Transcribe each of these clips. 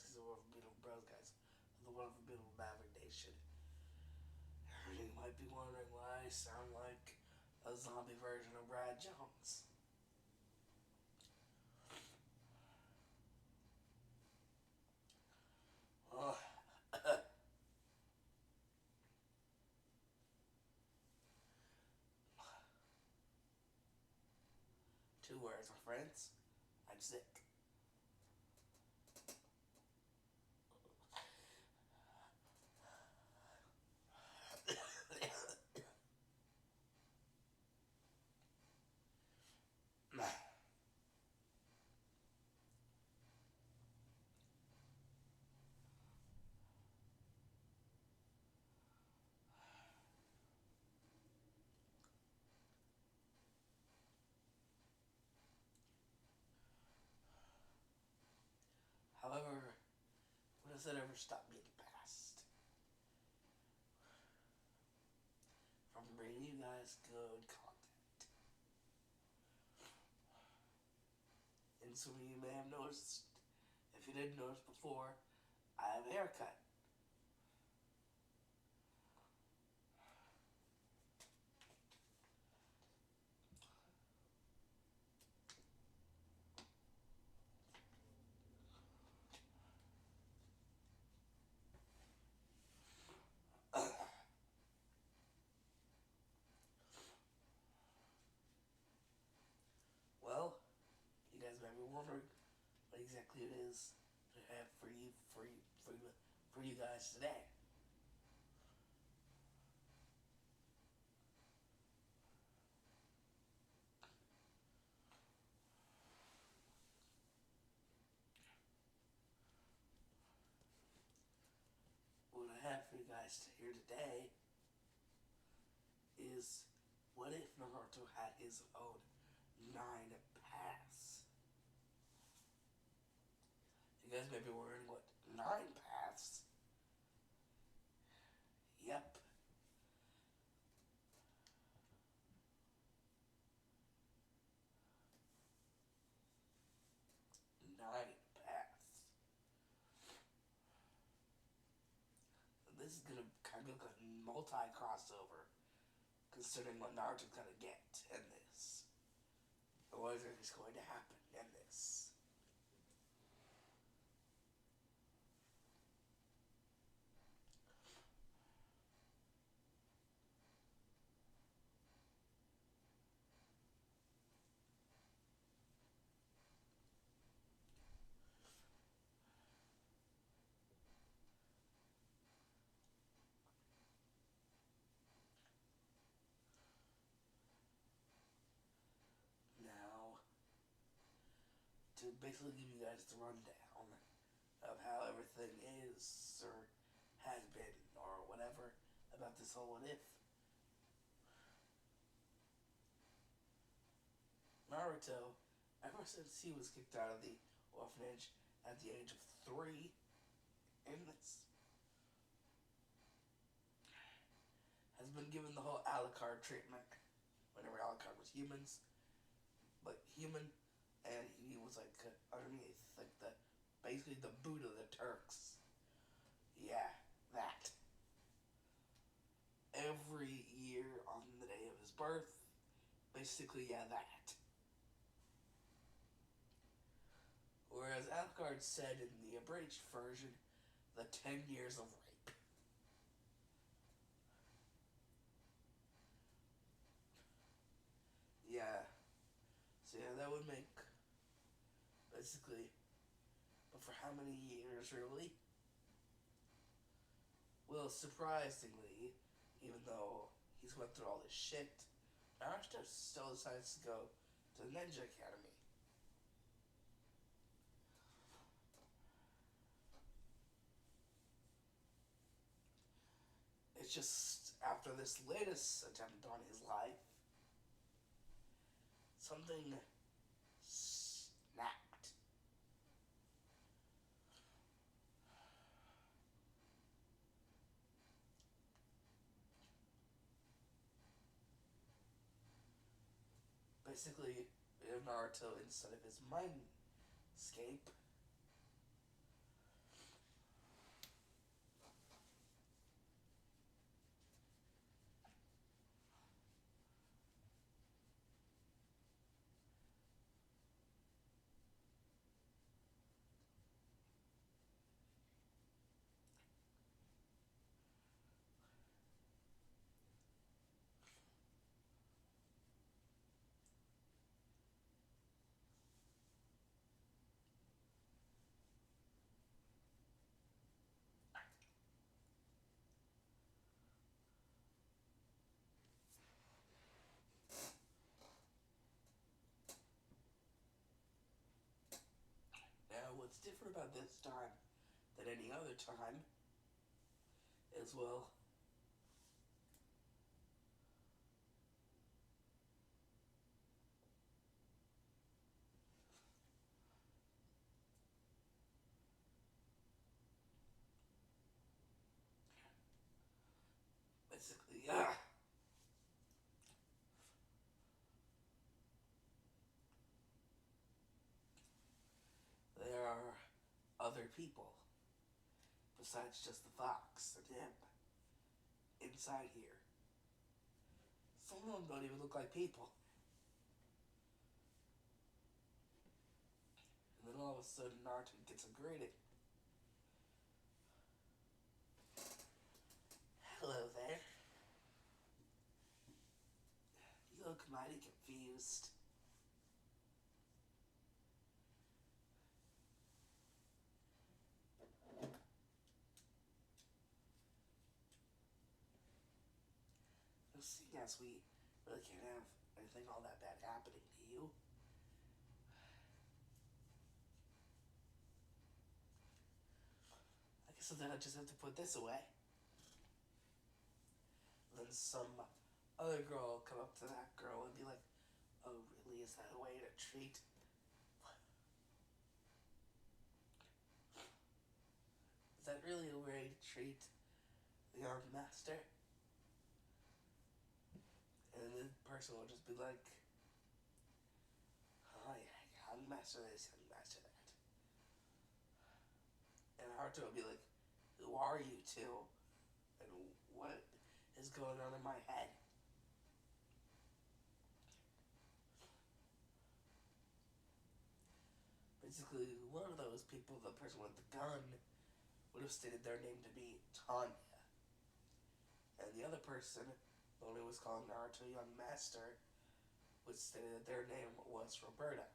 Bros, because we're from Beautiful Bros, guys. The one from Beautiful Maverick Nation. You might be wondering why I sound like a zombie version of Brad Jones. Well, 2 words, my friends. I'm sick. However, when does it ever stop being the past? From bringing you guys good content. And some of you may have noticed, if you didn't notice before, I have a haircut. Well, you guys might be wondering what exactly it is to have for you guys today. What I have for you guys to hear today is, what if Naruto had his own 9 paths? You guys may be wondering what 9 paths. Yep. 9 paths. This is gonna kind of look like multi crossover, considering what Naruto's gonna get in this. Or what is going to happen in this. Now, to basically give you guys the rundown of how everything is, or has been, or whatever, about this whole what if. Naruto, ever since he was kicked out of the orphanage at the age of 3, in this, has been given the whole Alucard treatment. Whenever Alucard was humans, but human, and he was like underneath, like the basically the boot of the Turks. Yeah, that. Every year on the day of his birth, basically, yeah, that. Whereas Alucard said in the abridged version, the 10 years of rape. Yeah. So yeah, that would make basically, but for how many years really? Well, surprisingly, even though he's went through all this shit, Naruto still decides to go to the Ninja Academy. It's just after this latest attempt on his life, something snapped. Basically, Naruto, instead of his mind escape, different about this time than any other time as well. Basically, there are other people besides just the fox and him inside here. Some of them don't even look like people. And then all of a sudden, Naruto gets a greeting. Hello there. You look mighty confused. Seeing as we really can't have anything all that bad happening to you, I guess then I just have to put this away. Then some other girl will come up to that girl and be like, "Oh, really? Is that a way to treat? Is that really a way to treat the young master?" And the person will just be like, "Oh yeah, young master this, young master that." And Haruto will be like, "Who are you two? And what is going on in my head?" Basically, one of those people, the person with the gun, would have stated their name to be Tanya. And the other person, the one who was calling Naruto Young Master, would state that their name was Roberta.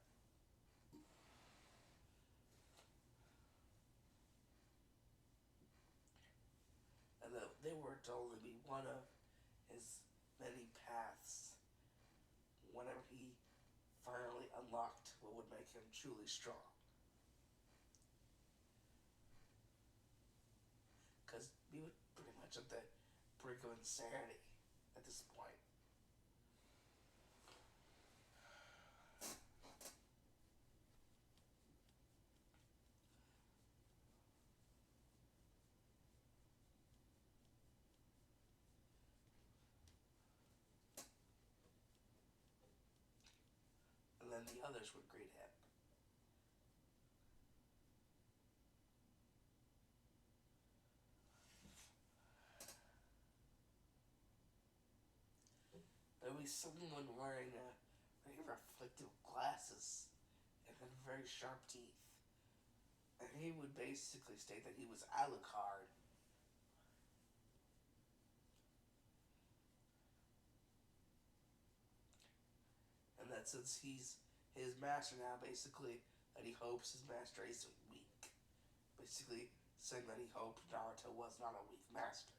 And that they were to only be one of his many paths whenever he finally unlocked what would make him truly strong. Because he was pretty much at the brink of insanity at this point. And then the others would greet him. There would be someone wearing very reflective glasses and had very sharp teeth. And he would basically state that he was Alucard. And that since he's his master now, basically, that he hopes his master isn't weak. Basically, saying that he hoped Naruto was not a weak master.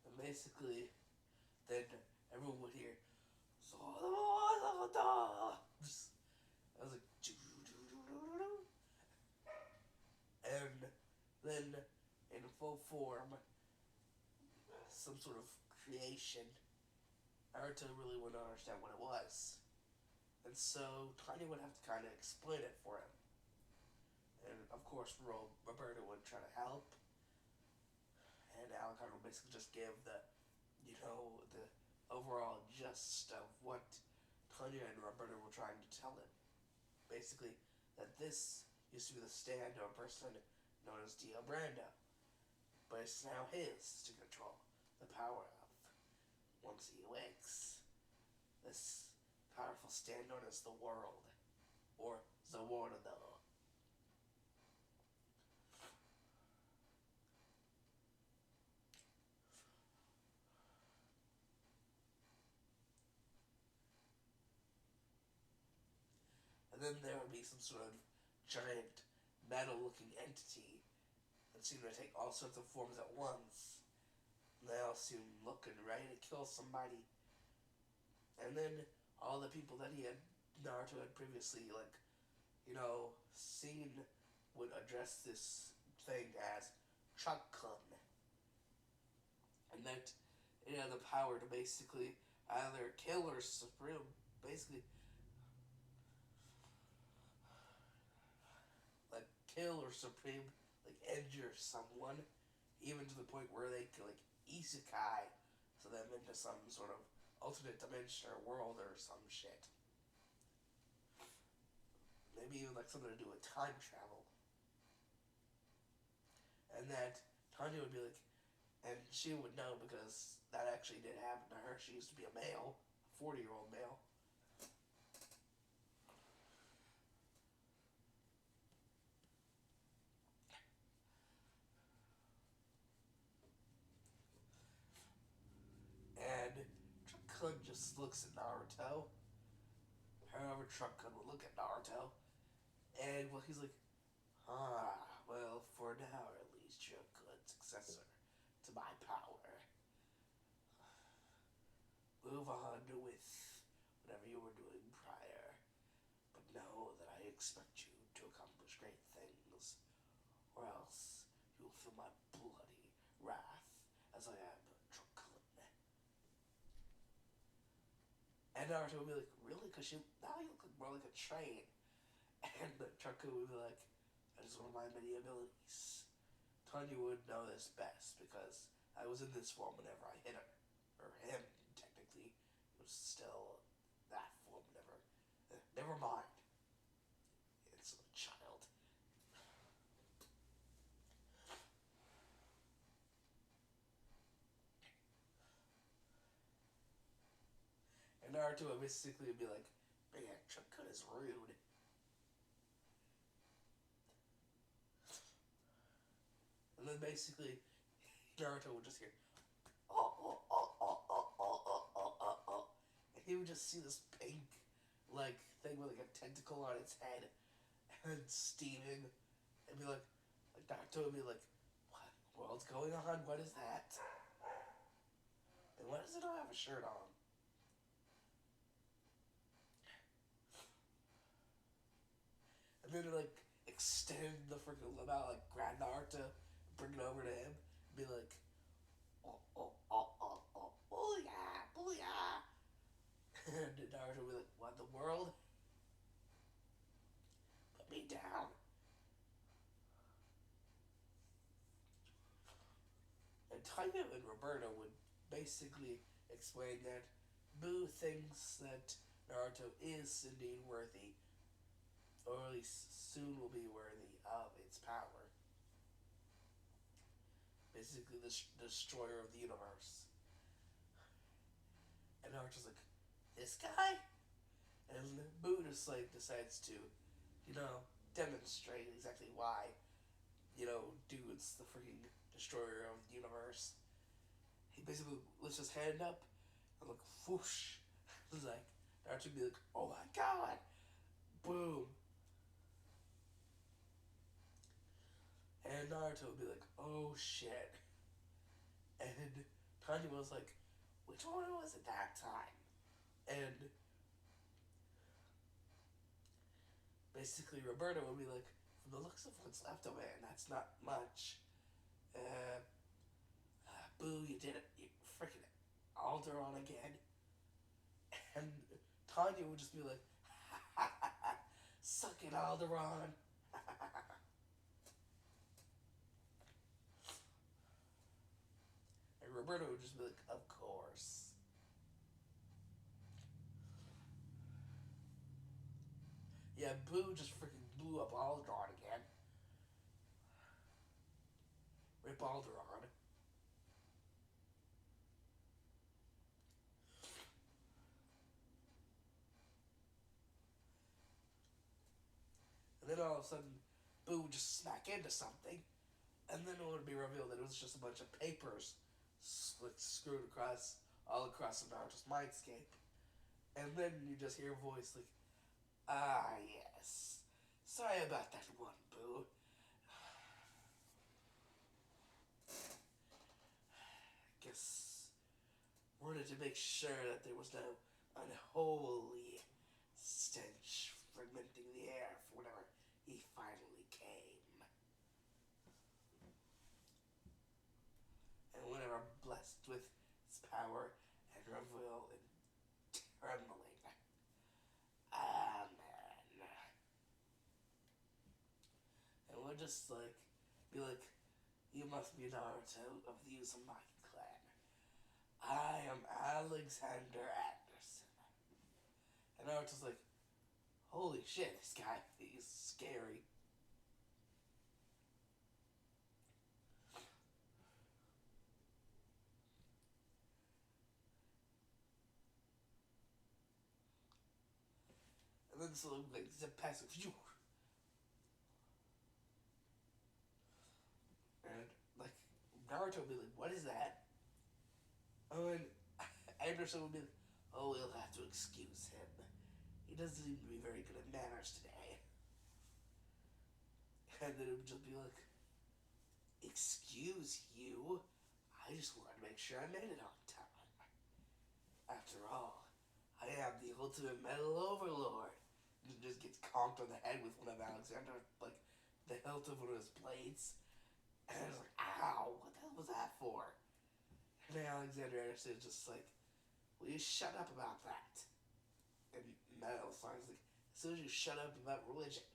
And basically, then everyone would hear, I was like, and then in full form, some sort of creation, Naruto really wouldn't understand what it was. And so Tanya would have to kind of explain it for him. And of course, Roberta would try to help. And Alucard would basically just give the overall gist of what Tanya and Roberta were trying to tell him. Basically, that this used to be the stand of a person known as D.S.M, but it's now his to control the power of once he awakes. This powerful stand known as the world, or the world. And then there would be some sort of giant metal looking entity and seem to take all sorts of forms at once. And they all seem looking ready to kill somebody. And then all the people that Naruto had previously, like, seen would address this thing as Truck-kun. And that it had the power to basically either kill or basically, like, kill or supreme, like, injure someone, even to the point where they could, like, isekai so them into some sort of alternate dimension or world or some shit. Maybe even like something to do with time travel. And that Tanya would be like, and she would know because that actually did happen to her. She used to be a male, a 40-year-old male. And Truck-kun just looks at Naruto. However, Truck-kun would look at Naruto. And well, he's like, well, for now at least, you're a good successor to my power. Move on with whatever you were doing prior. But know that I expect you to accomplish great things, or else you will feel my bloody wrath as I am Truck-kun. And Naruto would be like, really? Because now you look more like a train. And Truck-kun would be like, that is one of my many abilities. Tanya would know this best because I was in this form whenever I hit her. Or him, technically. It was still that form whenever. Never mind. It's a child. And Naruto would basically be like, man, Truck-kun is rude. And then basically, Naruto would just hear, oh, oh, oh, oh, oh, oh, oh, oh, oh, oh. And he would just see this pink, like, thing with, like, a tentacle on its head and steaming. And be like Naruto would be like, what in the world's going on? What is that? And why does it not have a shirt on? And then it, like, extend the freaking limb out, like, grab Naruto, bring it over to him, and be like, oh, oh, oh, oh, oh, booyah, booyah. And Naruto would be like, what in the world? Put me down. And Taiyo and Roberto would basically explain that Boo thinks that Naruto is indeed worthy, or at least soon will be worthy of its power. Basically, the destroyer of the universe. And Naruto's like, this guy? And Boo just like decides to, demonstrate exactly why, dude's the freaking destroyer of the universe. He basically lifts his hand up and like whoosh. It's like Naruto would be like, oh my god! Boom. And Naruto would be like, oh shit. And Tanya was like, which one was it that time? And basically Roberto would be like, from the looks of what's left of it, and that's not much. Boo, you did it. You freaking Alderon again. And Tanya would just be like, suck it, Alderon. And Roberto would just be like, of course. Yeah, Boo just freaking blew up Alderon again. Rip Alderon. And then all of a sudden, Boo would just smack into something. And then it would be revealed that it was just a bunch of papers screwed all across Naruto's mindscape. And then you just hear a voice like, yes. Sorry about that one, Boo. to make sure that there was no unholy stench fermenting the air for whenever he finally came. And whenever blessed with his power and revel in trembling. Amen. And we'll just be like, you must be Naruto of the Uzumaki clan. I am Alexander Anderson. And Naruto's like, holy shit, this guy, he's scary. And then so like zip past it. And like Naruto would be like, what is that? Oh, and Anderson would be like, oh, we'll have to excuse him. He doesn't seem to be very good at manners today. And then it would just be like, excuse you? I just wanted to make sure I made it on time. After all, I am the ultimate metal overlord. And just gets conked on the head with one of Alexander, like, the hilt of one of his blades. And I was like, ow, what the hell was that for? And then Alexander Anderson is just like, will you shut up about that? And Metal Song's like, as soon as you shut up about religion.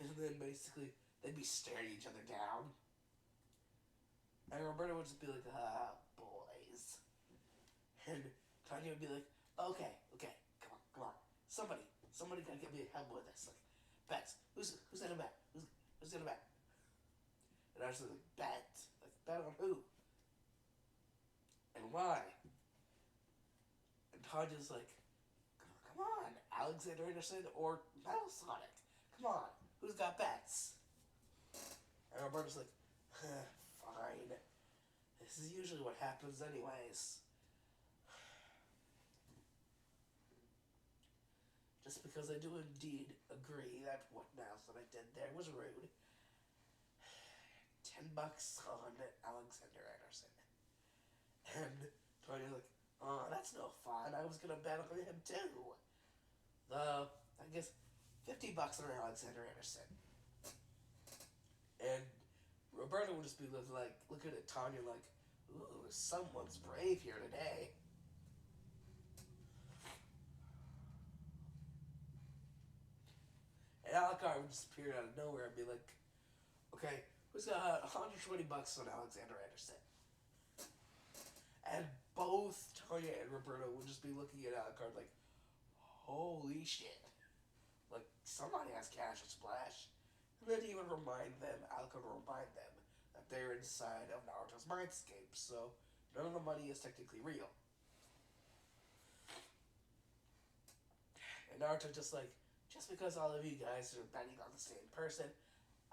And then basically, they'd be staring each other down. And Roberto would just be like, ah, boys. And Tanya would be like, okay, come on. Somebody gotta get me help with this. Like, bets. Who's gonna bet? Who's gonna bet? And I was like, bet? Like, bet on who? And why? And Tanya's like, come on, Alexander Anderson or Metal Sonic. Come on, who's got bets? And Roberto's like, fine. This is usually what happens anyways. Just because I do indeed agree that what Mouse that I did there was rude. $10 on Alexander Anderson. And Tanya's like, oh, that's no fun. I was gonna bet on him too. I guess $50 on Alexander Anderson. And Roberto would just be like looking at Tanya like, ooh, someone's brave here today. And Alucard would just appear out of nowhere and be like, okay, who's got $120 on Alexander Anderson? And both Tanya and Roberto would just be looking at Alucard like, holy shit. Like, somebody has cash to splash. And then he would remind them, Alucard would remind them, that they're inside of Naruto's mindscape, so none of the money is technically real. And Naruto just like, just because all of you guys are betting on the same person,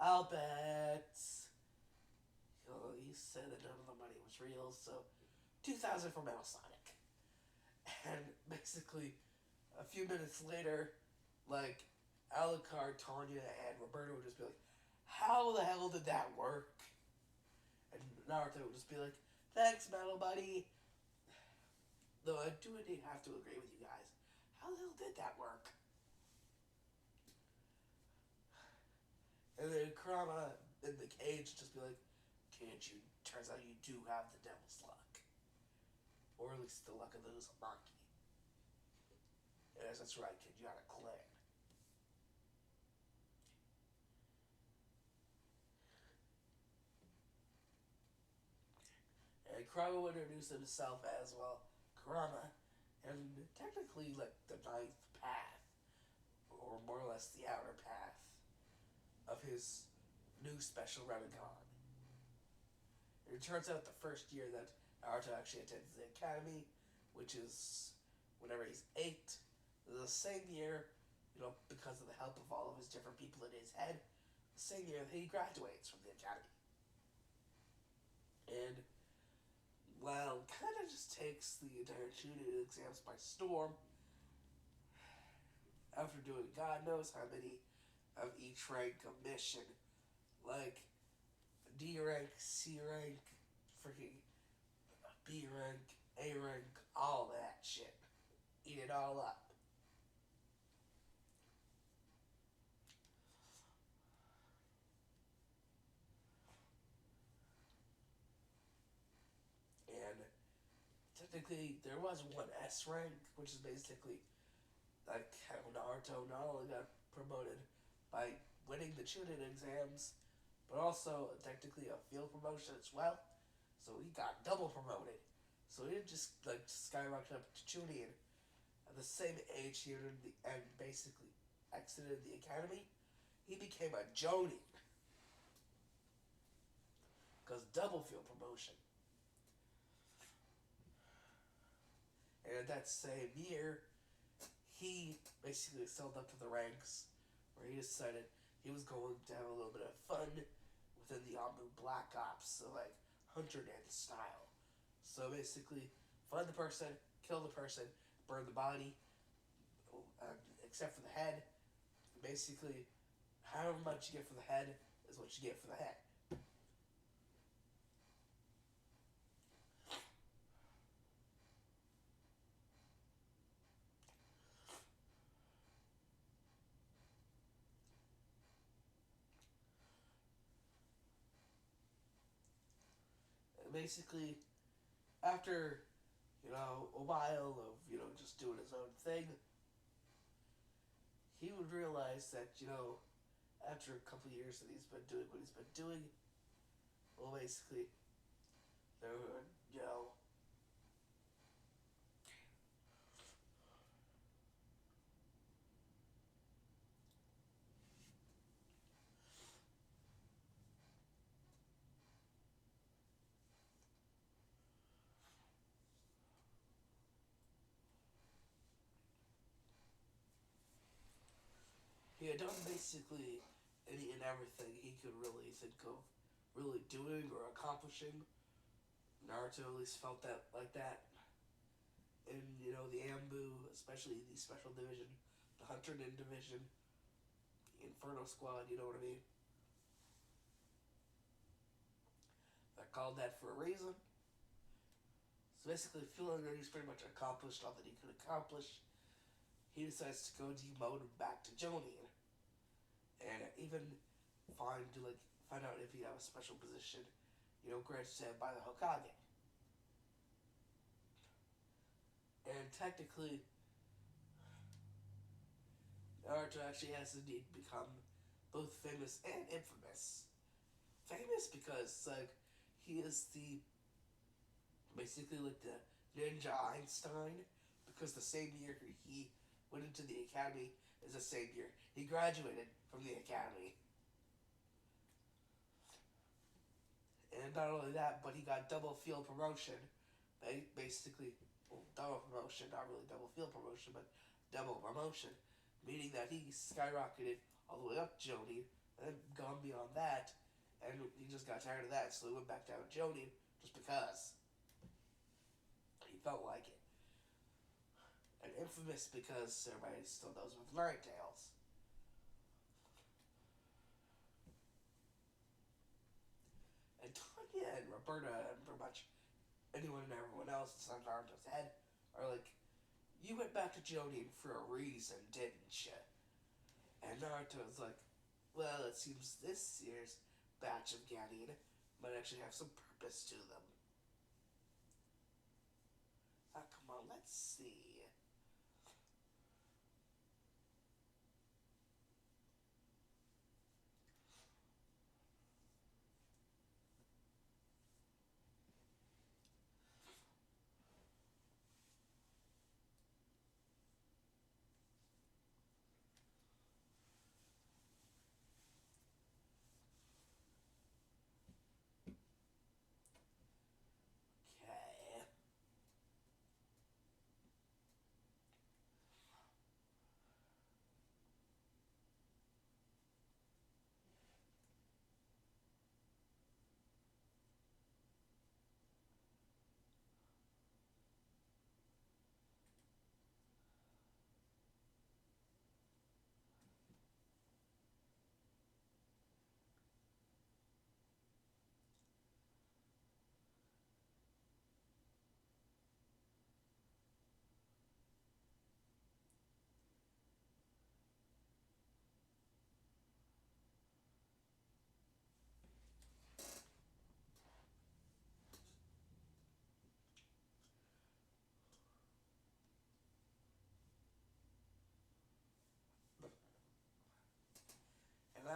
I'll bet. Well, he said that none of the money was real, so 2,000 for Metal Sonic. And basically, a few minutes later, like, Alucard, Tanya, and Roberto would just be like, how the hell did that work? And Naruto would just be like, thanks, Metal Buddy. Though I do indeed have to agree with you guys. How the hell did that work? And then Kurama in the cage just be like, can't you? Turns out you do have the devil's luck. Or at least the luck of the Uzumaki. Yes, that's right, kid. You got a clan. And Kurama would introduce himself as, well, Kurama, and technically, like, the ninth path, or more or less the outer path, of his new special renegan. It turns out the first year that Naruto actually attends the academy, which is whenever he's 8, the same year, because of the help of all of his different people in his head, the same year that he graduates from the academy. And, well, kind of just takes the entire Chunin exams by storm. After doing God knows how many of each rank of mission, like D rank, C rank, freaking B rank, A rank, all that shit. Eat it all up. And technically, there was one S rank, which is basically like how Naruto not only got promoted by winning the Chunin exams, but also technically a field promotion as well. So he got double promoted. So he didn't just like skyrocket up to Chunin at the same age he entered the and basically exited the academy. He became a Jonin because double field promotion. And at that same year, he basically excelled up to the ranks where he decided he was going to have a little bit of fun within the Amu Black Ops, so like Hunter Dan style. So basically, find the person, kill the person, burn the body, except for the head. Basically, however much you get for the head is what you get for the head. And basically, after a while of just doing his own thing, he would realize that after a couple of years that he's been doing what he's been doing, well, basically, there would he had done basically any and everything he could really think of really doing or accomplishing. Naruto at least felt that like that. And the Ambu, especially the Special Division, the Hunter Nin Division, the Inferno Squad, you know what I mean? They're called that for a reason. So basically, feeling that he's pretty much accomplished all that he could accomplish, he decides to go demote him back to Jonin, and even find out if he have a special position, granted to him by the Hokage. And technically, Naruto actually has indeed become both famous and infamous. Famous because he is the basically like the Ninja Einstein, because the same year he went into the academy is the same year he graduated from the academy. And not only that, but he got double field promotion. Basically, well, double promotion, not really double field promotion, but double promotion, meaning that he skyrocketed all the way up Jonin and gone beyond that, and he just got tired of that, so he went back down Jonin just because he felt like it. And infamous because everybody still knows with Nine Tails. And Tanya and Roberta and pretty much anyone and everyone else that's on Naruto's head are like, you went back to Jonin for a reason, didn't you? And Naruto's like, well, it seems this year's batch of Ganin might actually have some purpose to them. Come on, let's see. Okay.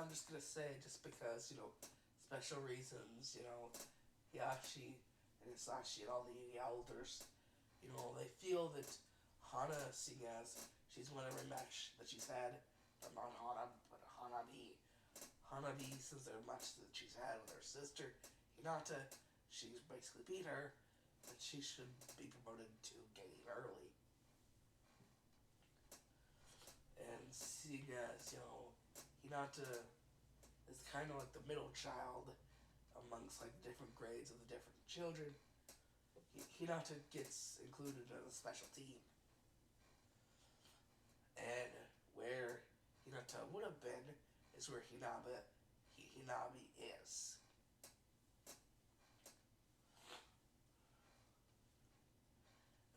I'm just gonna say, just because, special reasons, Hiashi and Hisashi and all the elders, they feel that Hana, seeing as she's won every match that she's had, not Hana, but Hanabi. Hanabi, since every match that she's had with her sister, Hinata, she's basically beat her, that she should be promoted to Gate early. And seeing as, Hinata is kind of like the middle child amongst like different grades of the different children, Hinata gets included in a special team. And where Hinata would have been is where Hinabi is.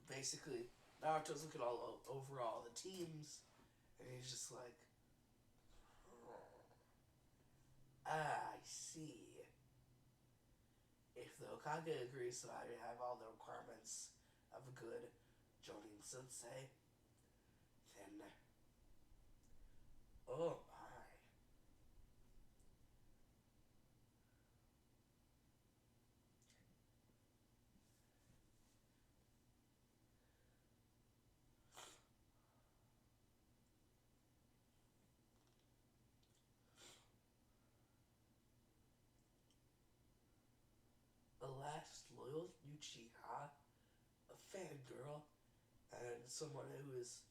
Basically, Naruto's looking over all the teams, and he's just like, I see. If the Hokage agrees that I have all the requirements of a good Jonin sensei, then, oh my. The last loyal Uchiha, a fangirl, and someone who is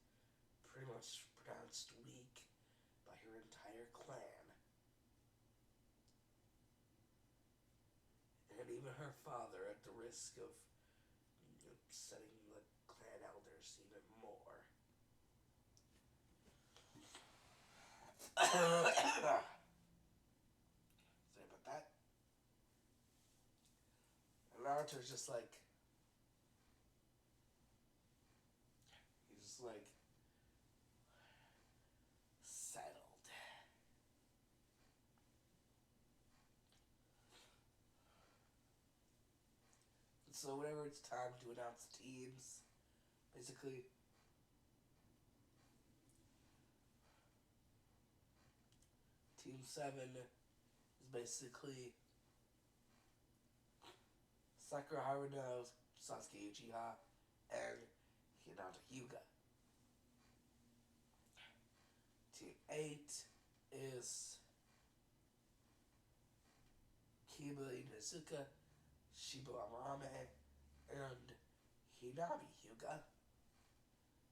pretty much pronounced weak by her entire clan. And even her father, at the risk of upsetting the clan elders even more. Sorry about that. And Naruto's just like, he's just like, settled. And so whenever it's time to announce teams, basically, Team 7 is basically Sakura Haruno, Sasuke Uchiha, and Hinata Hyuga. Team 8 is Kiba Inuzuka, Shibu Amarame, and Hinabi Hyuga.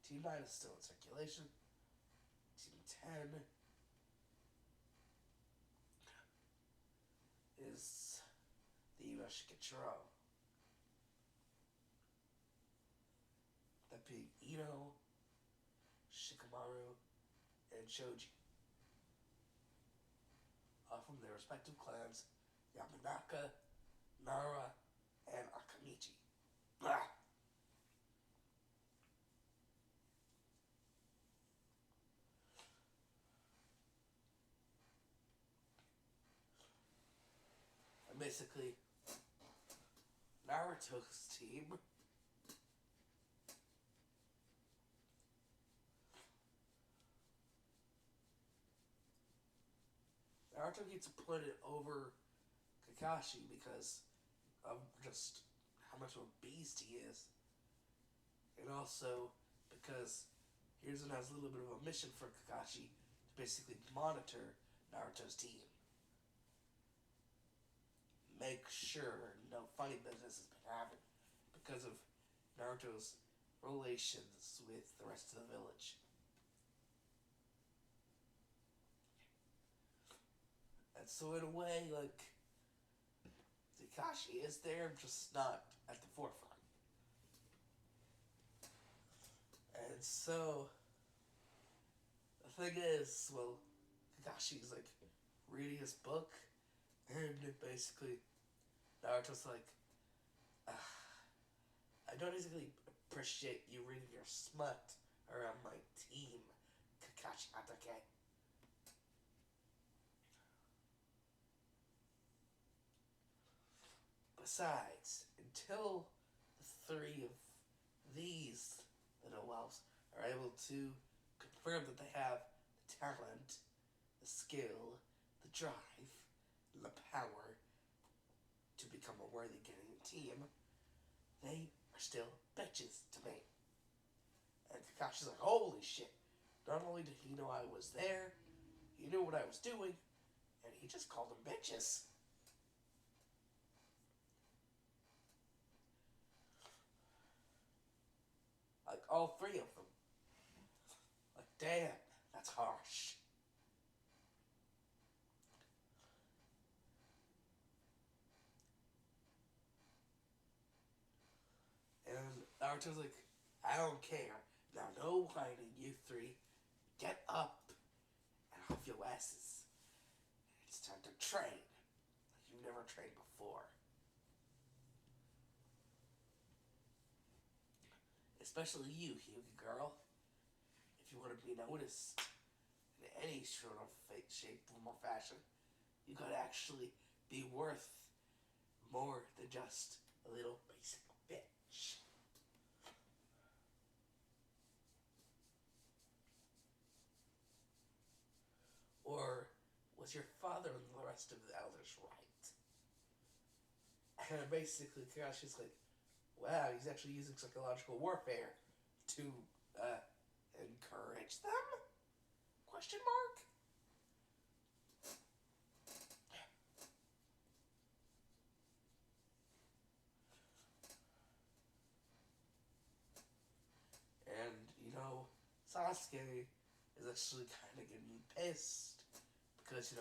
Team 9 is still in circulation. Team 10 is the Yoshikachiro. That being Ino, Shikamaru, and Shoji. From their respective clans, Yamanaka, Nara, and Akamichi. Blah. And basically, Naruto's team Naruto gets put it over Kakashi because of just how much of a beast he is. And also because Hiruzen has a little bit of a mission for Kakashi to basically monitor Naruto's team. Make sure no funny business has been happening because of Naruto's relations with the rest of the village. And so in a way, like, Kakashi is there, just not at the forefront. And so, the thing is, well, Kakashi's like reading his book, and basically, Naruto's like, I don't exactly appreciate you reading your smut around my team, Kakashi Hatake. Besides, until the three of these little elves are able to confirm that they have the talent, the skill, drive, and the power to become a worthy getting team, they are still bitches to me. And Kakashi's like, holy shit. Not only did he know I was there, he knew what I was doing, and he just called them bitches. Like, all three of them. Like, damn, that's harsh. And Naruto's like, I don't care. Now, no whining, you three. Get up and off your asses. It's time to train. Like you've never trained before. Especially you, Hyuga girl. If you want to be noticed in any sort of shape, form, or fashion, you gotta actually be worth more than just a little basic bitch. Or was your father and the rest of the elders right? And basically, Kakashi's like, wow, he's actually using psychological warfare to encourage them? Question mark? And, Sasuke is actually kind of getting pissed because,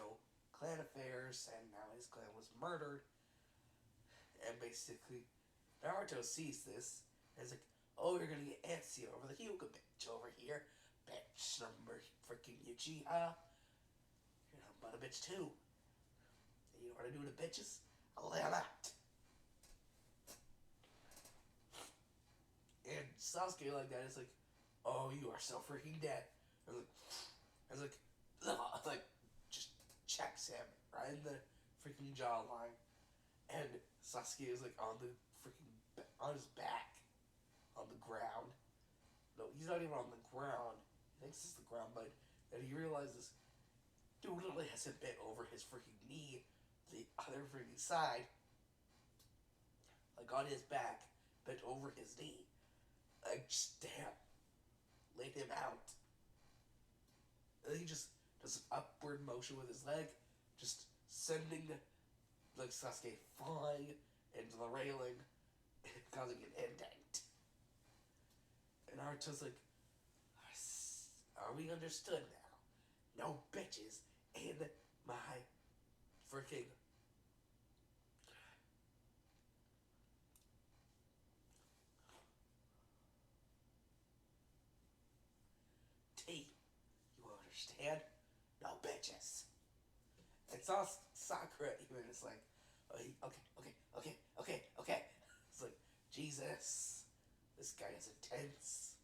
clan affairs, and now his clan was murdered. And basically, Naruto sees this and is like, oh, you're gonna get antsy over the Hyuga bitch over here. Bitch number freaking Uchiha. But a bitch too. And you know what I do to bitches? I lay them out. And Sasuke like that is like, oh, you are so freaking dead. And like, like, just checks him right in the freaking jawline. And Sasuke is like on the freaking, on his back, on the ground. No, he's not even on the ground. He thinks it's the ground, but then he realizes, dude literally has him bent over his freaking knee, the other freaking side, like on his back, bent over his knee. Like, just damn, laid him out. And he just does an upward motion with his leg, just sending like Sasuke flying into the railing, causing an indent. And Naruto's like, are we understood now? No bitches in my freaking tea. You understand? No bitches. And Sakura even is like, okay. It's like, Jesus, this guy is intense.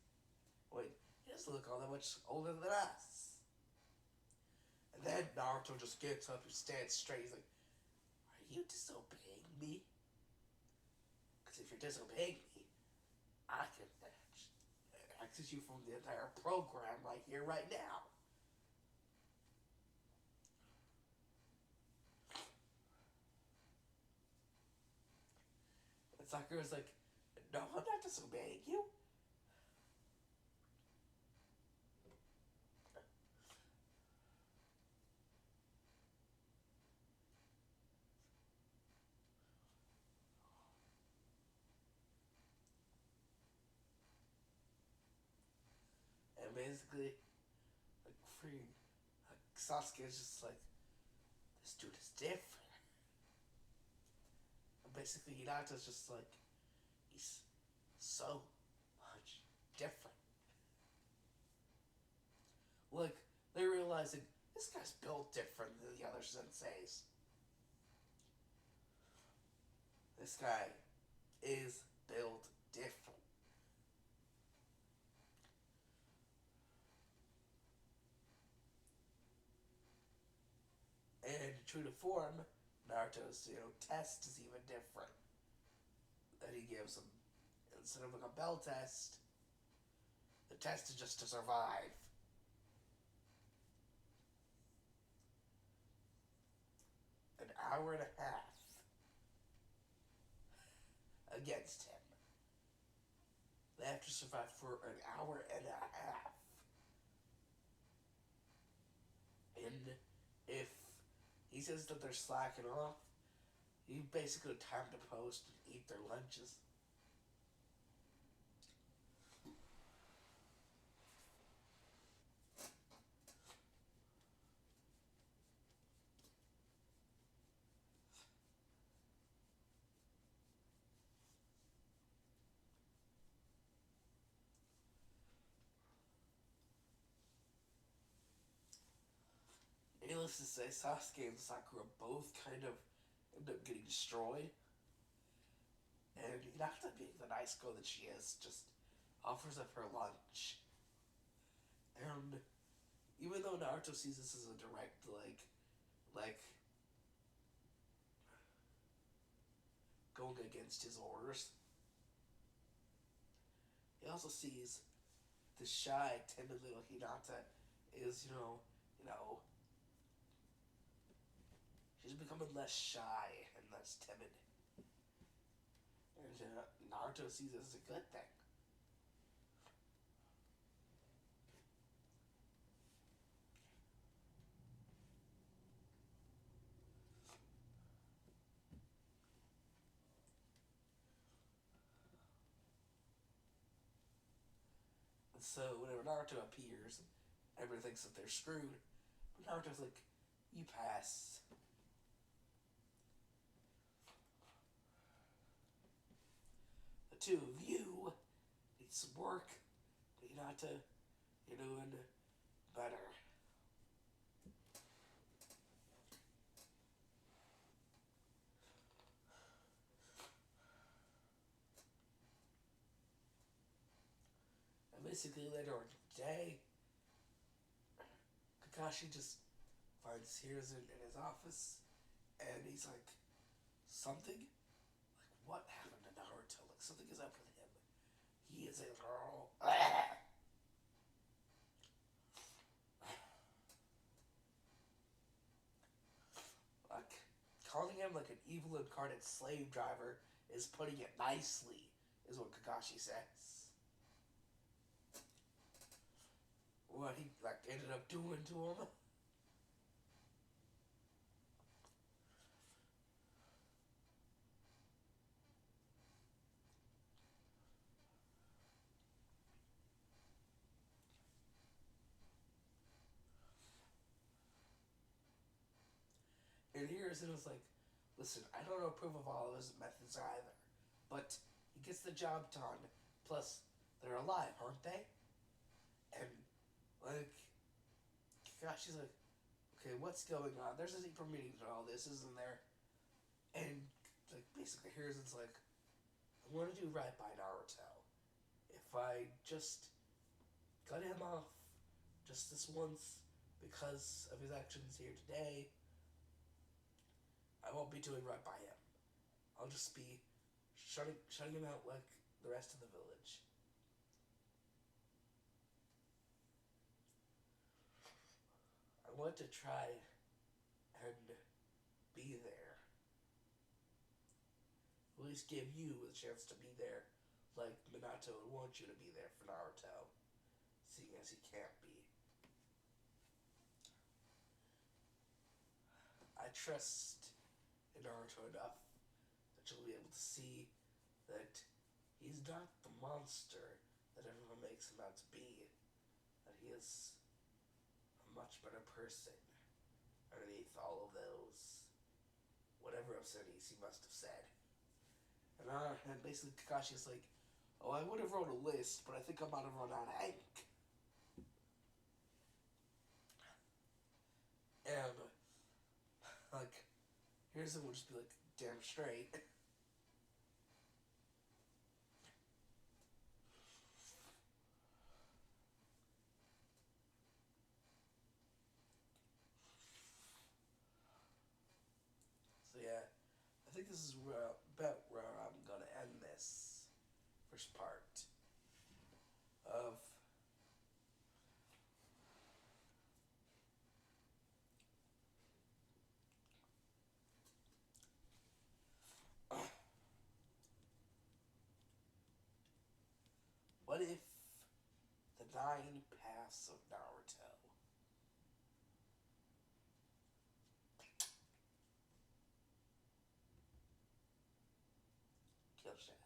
Wait, he doesn't look all that much older than us. And then Naruto just gets up and stands straight. He's like, are you disobeying me? Because if you're disobeying me, I can exit you from the entire program right here, right now. And Sakura's like, no, I'm not disobeying you. And basically, like, free, like, Sasuke is just like, this dude is different. And basically, Hinata's just like, he's so much different. Like, they're realizing this guy's built different than the other senseis. This guy is built different. And true to form, Naruto's, test is even different. That he gives him. Instead of like a bell test, the test is just to survive. hour and a half against him. They have to survive for an hour and a half. And if he says that they're slacking off, you basically time to post and eat their lunches. Needless to say, Sasuke and Sakura both kind of end up getting destroyed. And Hinata, being the nice girl that she is, just offers up her lunch. And even though Naruto sees this as a direct, like going against his orders, he also sees the shy, timid little Hinata is, she's becoming less shy and less timid. And Naruto sees it as a good thing. And so whenever Naruto appears, everyone thinks that they're screwed. But Naruto's like, you pass. The two of you need some work. But Hinata, you're doing better. And basically later on today, Kakashi just finds Hiruzen in his office, and he's like, something? Like, what happened to Naruto? Like, something is up with him. He is a girl. Like, calling him like an evil incarnate slave driver is putting it nicely, is what Kakashi says. What he like ended up doing to him. And Hiruzen was like, listen, I don't approve of all of his methods either, but he gets the job done. Plus, they're alive, aren't they? And like, Kakashi's like, okay, what's going on? There's a deeper meaning to all this, isn't there? And like, basically, Hiruzen's like, I want to do right by Naruto. If I just cut him off just this once because of his actions here today, I won't be doing right by him. I'll just be shutting him out like the rest of the village. I want to try and be there. At least give you a chance to be there, like Minato would want you to be there for Naruto, seeing as he can't be. I trust in Naruto enough that you'll be able to see that he's not the monster that everyone makes him out to be. That he is a much better person underneath all of those whatever obscenities he must have said. And basically Kakashi's like, oh, I would have wrote a list, but I think I might have run out of ink. And like, here's it will just be like, damn straight. So yeah, I think this is about where I'm gonna end this first part of ass of Naruto. Kill Shanks.